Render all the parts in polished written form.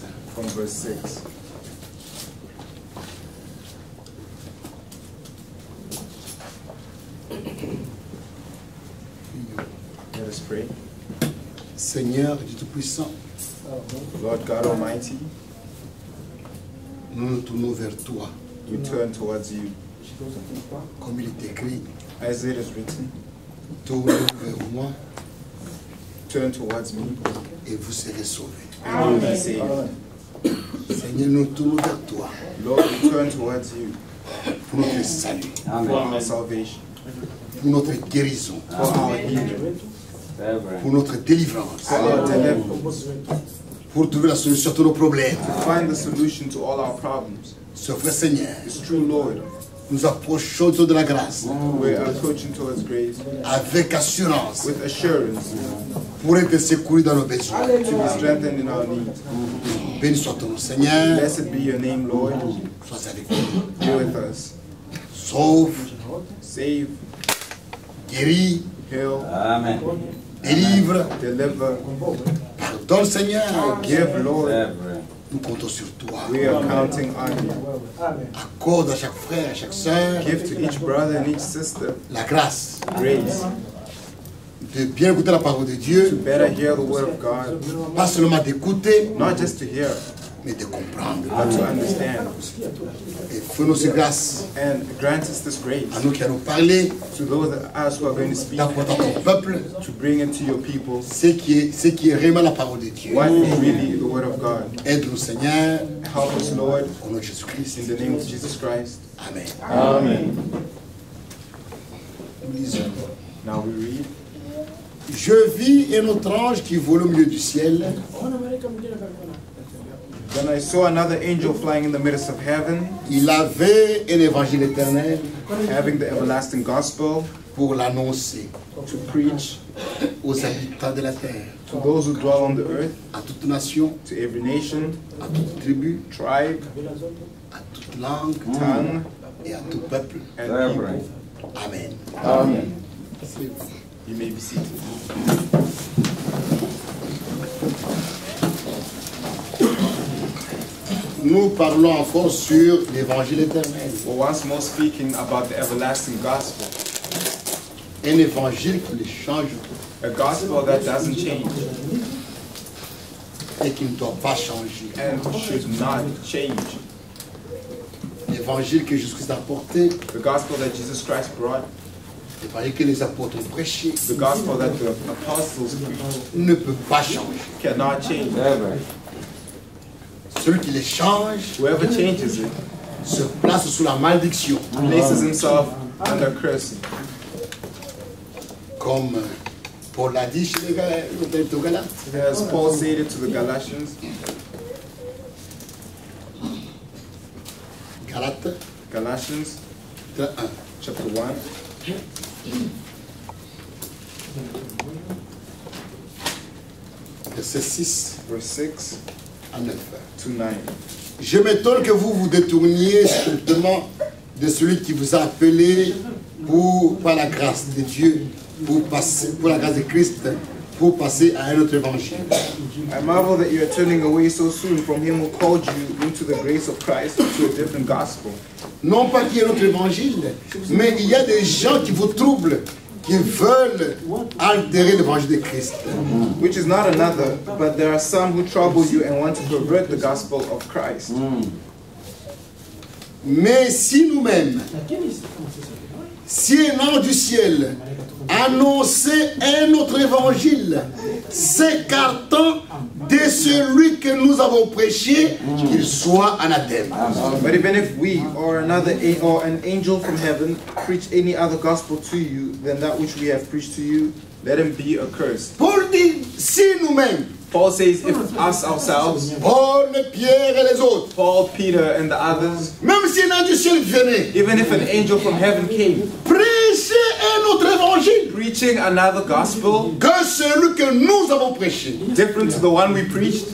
6. from verse 6. Let us pray. Seigneur Dieu Tout-Puissant, Lord God Almighty, nous nous tournons vers toi, we turn towards you. comme il est écrit, As it is written, tournez-vous vers moi turn towards me et vous serez sauvés. and you will be saved. Seigneur, nous nous tournons vers toi Lord, we turn towards you pour notre salut, for our salvation, pour notre guérison, for our healing, pour notre délivrance, for our deliverance, pour trouver la solution à tous nos problèmes. to find the solution to all our problems. Ce vrai Seigneur, It's true, Lord. nous approchons de la grâce We're approaching towards grace avec assurance with assurance pour être secourus dans nos besoins. to be strengthened in our needs. Béni soit ton nom, Seigneur. Blessed be your name, Lord. Sois avec nous. Be with us. Sauve, Save, guéris, heal, Amen. délivre. deliver, Pardonne, Seigneur. give, Lord. Nous comptons sur toi. We are counting on you. Accorde à chaque frère, à chaque sœur Give to each brother and each sister la grâce grace de bien écouter la parole de to Dieu, better hear the word of God, pas seulement d'écouter, not just to hear, mais de comprendre. but to understand. Et fais-nous cette grâce And grant us this grace à nous qui allons parler, to those of us who are going to speak, d'apporter à ton peuple to bring into your people ce qui est réellement la parole de Dieu. what is really the word of God. Aide-nous, Seigneur, Help us, Lord, au nom de Jésus-Christ. in the name of Jesus Christ. Amen. Amen. Nous lisons. Now we read. Je vis un autre ange qui vole au milieu du ciel. Then I saw another angel flying in the midst of heaven, Il avait un évangile éternel having the everlasting gospel pour l'annoncer to preach aux habitants de la terre, to those who dwell on the earth, à toute nation, to every nation, à toute tribu, tribe, à toute langue tongue, et à tout peuple. and people. Amen. Amen. You may be seated. Nous parlons encore sur l'évangile éternel. We're once more speaking about the everlasting gospel, Un évangile qui ne change a gospel that doesn't change et qui ne doit pas changer. and should not change. L'évangile que Jésus-Christ a porté, The gospel that Jesus Christ brought, l'évangile que les apôtres ont prêché, the gospel that the apostles preached, ne peut pas changer. cannot change. Celui qui les change Whoever changes it se place sous la malédiction. places himself under curse. Comme Paul l'a dit chez les Galates. As Paul said it to the Galatians, Galates 1. chapter 1, Verset 6 verse 6 à 9. to 9. Je m'étonne que vous vous détourniez strictement de celui qui vous a appelé par la grâce de Dieu, pour la grâce de Christ, pour passer à un autre évangile. I marvel that you are turning away so soon from him who called you into the grace of Christ to a different gospel. Non pas qu'il y ait un autre évangile, mais il y a des gens qui vous troublent, qui veulent altérer l'évangile de Christ. Which is not another, but there are some who trouble you and want to pervert the gospel of Christ. Mais si nous-mêmes, si un ange du ciel annonçait un autre évangile, s'écartant de celui que nous avons prêché, qu'il soit anathème. But even if we or an angel from heaven preach any other gospel to you than that which we have preached to you, let him be accursed. Paul dit, si nous-mêmes, Paul says, if us ourselves, Paul, Pierre et les autres, Paul, Peter, and the others, même si un ange du ciel venait, even if an angel from heaven came, prêcher un autre évangile preaching another gospel que celui que nous avons prêché, different to the one we preached,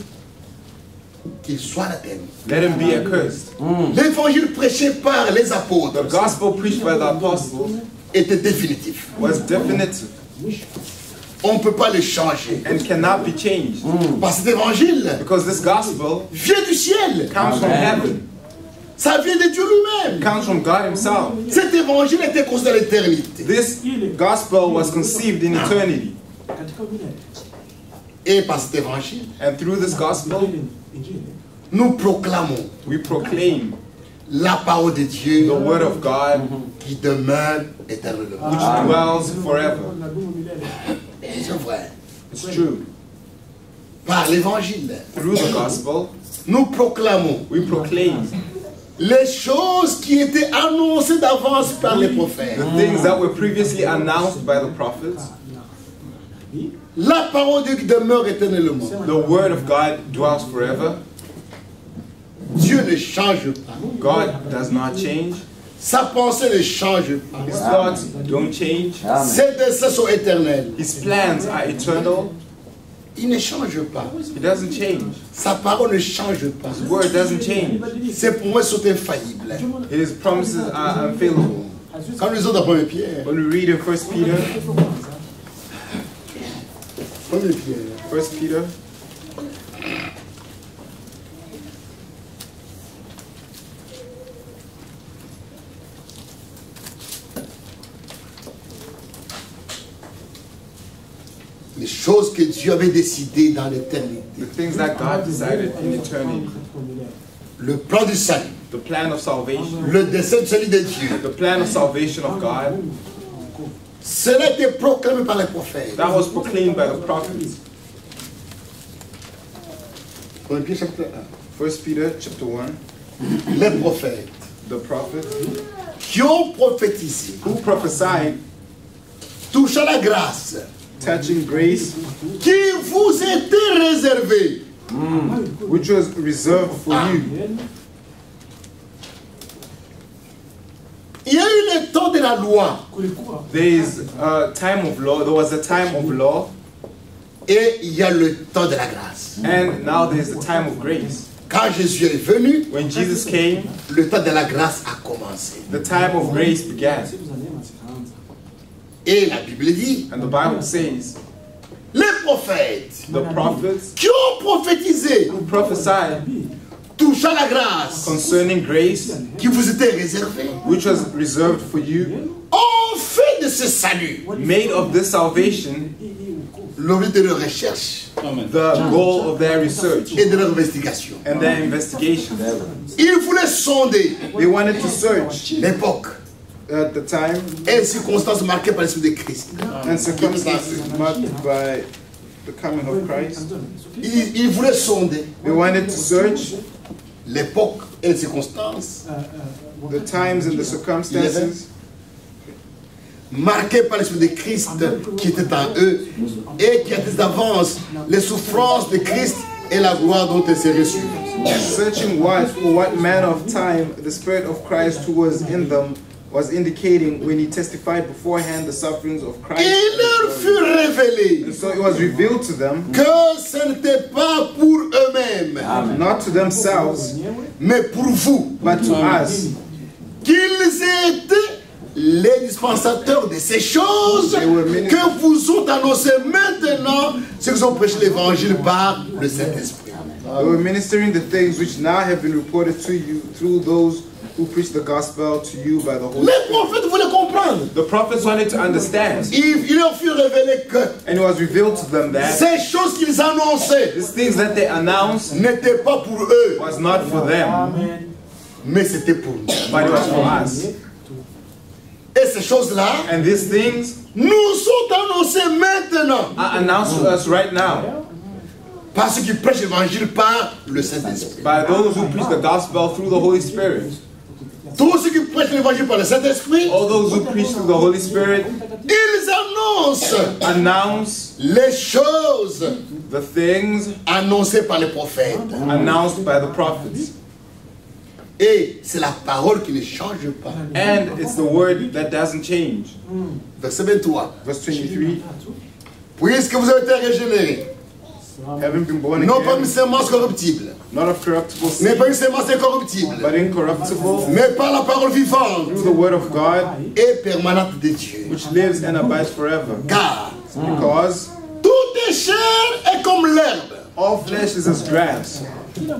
qu'il soit anathème. let him be accursed. L'évangile prêché par les apôtres The gospel preached by the apostles était définitif. was definitive. on ne peut pas le changer. and cannot be changed. Parce que cet évangile Because this gospel vient du ciel. comes from heaven, Ça vient de Dieu lui-même. comes from God himself. Cet évangile était conçu dans l'éternité. This gospel was conceived in eternity. Et par cet évangile, And through this gospel, nous proclamons we proclaim la parole de the Dieu word of God, qui demeure éternellement. which dwells forever. C'est vrai. It's true. Par l'évangile, Through the gospel, nous proclamons we proclaim les choses qui étaient annoncées d'avance par les prophètes. the things that were previously announced by the prophets. La parole de Dieu qui demeure éternellement. The word of God dwells forever. Dieu ne change pas. God does not change. Sa pensée ne change pas. His thoughts don't change. Ses desseins sont éternels. His plans are eternal. Il ne change pas. He doesn't change. Sa parole ne change pas. His word doesn't change. Ses promesses sont infaillibles. His promises are unfailable. Quand nous lisons dans 1 Pierre, When we read in 1 Peter, 1 Pierre, 1 Peter, les choses que Dieu avait décidées dans l'éternité, the things that God decided in eternity, le plan du salut, the plan of salvation, le dessein du salut de Dieu, the plan of salvation of God, cela a été proclamé par les prophètes. that was proclaimed by the prophets. 1 Pierre chapitre 1 Peter chapter 1, 1. Les prophètes the prophets qui ont prophétisé, who prophesied touchant la grâce touching grace, qui vous était réservée. which was reserved for you. Il y a eu le temps de la loi There is a time of law. There was a time of law, et il y a le temps de la grâce. and now there is the time of grace. Quand Jésus est venu, When Jesus came, le temps de la grâce a commencé. the time of grace began. Et la Bible dit, And the Bible says, les prophètes the prophets qui ont prophétisé who prophesied touchant la grâce concerning grace, qui vous était réservée, which was reserved for you, ont fait de ce salut made of this salvation l'objet de leur recherche the goal of their research et de leur investigation. and their investigation. Ils voulaient sonder They wanted to search l'époque at the time et les circonstances marquées par l'Esprit de Christ. and circumstances marked by the coming of Christ. Ils voulaient sonder They wanted to search l'époque et les circonstances the times and the circumstances marquées par l'Esprit de Christ qui était en eux et qui attestent d'avance les souffrances de Christ et la gloire dont il s'est reçu. searching what manner of time the Spirit of Christ who was in them was indicating when he testified beforehand the sufferings of Christ. Il leur fut révélé And so it was revealed to them, que ce n'était pas pour eux-mêmes, not to themselves, mais pour vous, but to us, qu'ils étaient les dispensateurs de ces choses que vous ont annoncées maintenant, ceux qui ont prêché l'évangile par le Saint-Esprit. they were ministering the things which now have been reported to you through those who preach the gospel to you by the Holy Les Spirit. prophètes voulaient comprendre. The prophets wanted to understand, Il leur fut révélé que and it was revealed to them that ces choses qu'ils annonçaient these things that they announced n'étaient pas pour eux, was not for them, mais c'était pour nous. but it was for us. Et ces choses-là And these things nous sont annoncées maintenant are announced to us right now par ceux qui prêchent l'évangile par le Saint-Esprit. by those who preach the gospel through the Holy Spirit. Tous ceux qui prêchent l'évangile par le Saint-Esprit, All those who preach through the Holy Spirit ils annoncent announce les choses the things annoncées par les prophètes. announced by the prophets. Et c'est la parole qui ne change pas. And it's the word that doesn't change. Verset 23. Verse 23. Puisque vous avez été régénérés having been born Non pas une again, sémence corruptible, not of corruptible mais seed, pas une sémence incorruptible, but incorruptible, mais par la parole vivante through the word of God, et permanente de Dieu. which lives and abides forever. Car Because toute chair est comme l'herbe, all flesh is as grass,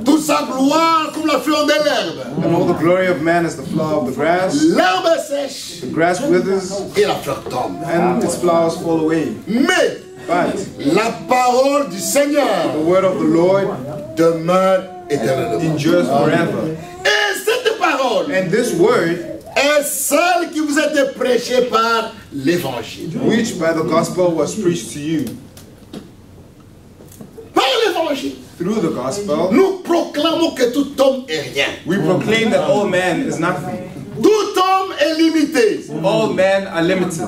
toute sa gloire comme la fleur de l'herbe. and all the glory of man is the flower of the grass. L'herbe est sèche The grass withers, et la fleur tombe. and its flowers fall away. Mais But la parole du Seigneur the word of the Lord demeure éternellement. endures forever. Et cette parole And this word, est celle qui vous a été prêchée par l'évangile. which by the gospel was preached to you, Par l'évangile, through the gospel, nous proclamons que tout homme est rien. we proclaim that all man is nothing. Tout homme est limité. All men are limited.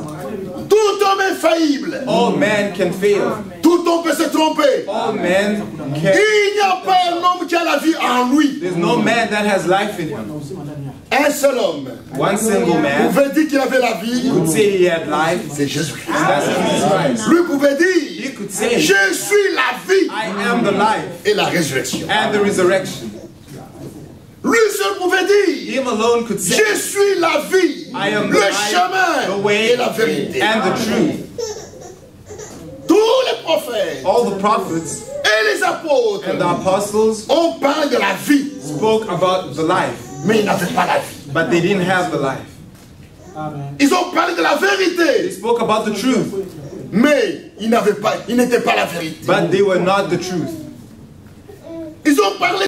Tout homme est faillible. All men can fail. Tout homme peut se tromper. All men can. Il n'y a pas un homme qui a la vie en lui. There's no man that has life in him. Un seul homme One single man pouvait dire qu'il avait la vie. could say he had life, C'est Jésus-Christ. and that's Jesus Christ. Lui pouvait He dire, could say, je suis la vie I am the life et la résurrection. and the resurrection. Lui seul pouvait dire, Him alone could say, je suis la vie, I am the le life, chemin the way, et la vérité. and the truth. Tous les prophètes All the prophets et les apôtres and the apostles ont parlé de la vie, spoke about the life, mais ils n'avaient pas la vie. but they didn't have the life. Ils ont parlé de la They vérité, spoke about the truth, mais ils n'étaient pas la vérité. but they were not the truth. Ils ont parlé